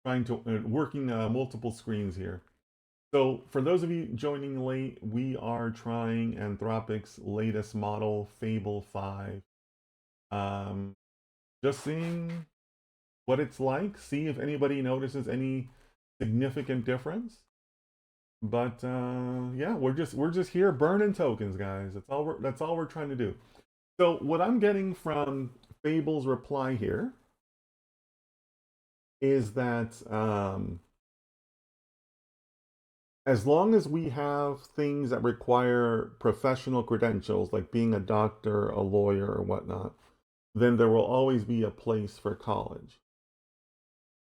trying to working multiple screens here. So for those of you joining late, we are trying Anthropic's latest model, Fable 5. Um, just seeing what it's like, see if anybody notices any significant difference. But yeah, we're just here burning tokens, guys. That's all we're trying to do. So what I'm getting from Fable's reply here is that as long as we have things that require professional credentials, like being a doctor, a lawyer, or whatnot, then there will always be a place for college.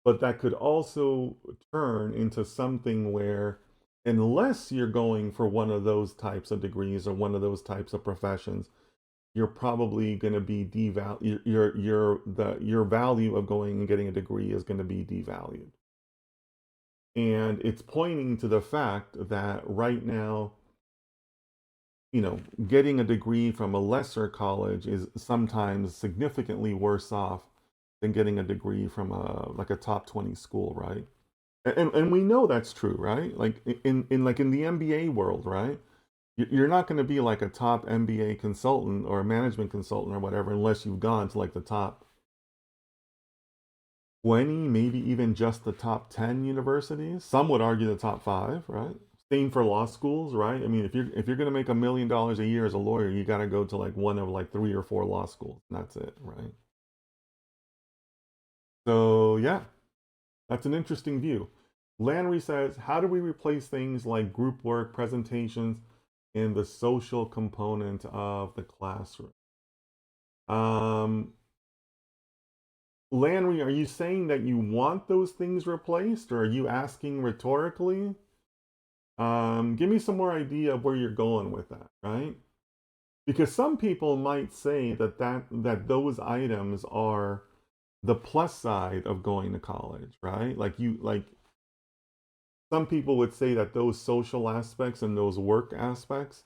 But that could also turn into something where, unless you're going for one of those types of degrees or one of those types of professions, you're probably going to be devalued. Your value of going and getting a degree is going to be devalued. And it's pointing to the fact that right now, getting a degree from a lesser college is sometimes significantly worse off than getting a degree from a top 20 school, right? And we know that's true, right? Like in the MBA world, right? You're not going to be like a top MBA consultant or a management consultant or whatever unless you've gone to like the top 20, maybe even just the top 10 universities. Some would argue the top 5, right? Same for law schools, right? I mean, if you're going to make $1 million a year as a lawyer, you got to go to like one of like 3 or 4 law schools. And that's it, right? So yeah, that's an interesting view. Landry says, how do we replace things like group work, presentations, and the social component of the classroom? Um, Landry, are you saying that you want those things replaced, or are you asking rhetorically? Give me some more idea of where you're going with that, right? Because some people might say that those items are the plus side of going to college, right? Like some people would say that those social aspects and those work aspects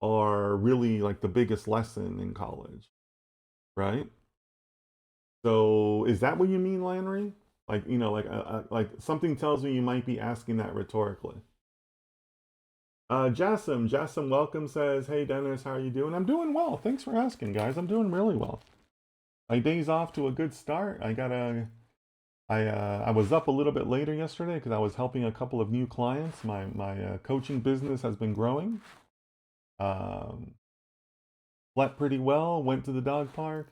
are really like the biggest lesson in college, right? So is that what you mean, Landry? Like like something tells me you might be asking that rhetorically. Jassim, welcome says, "Hey Dennis, how are you doing? I'm doing well. Thanks for asking, guys. I'm doing really well. My day's off to a good start. I was up a little bit later yesterday because I was helping a couple of new clients. My coaching business has been growing. Um, Slept pretty well. Went to the dog park.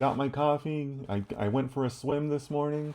Got my coffee. I went for a swim this morning.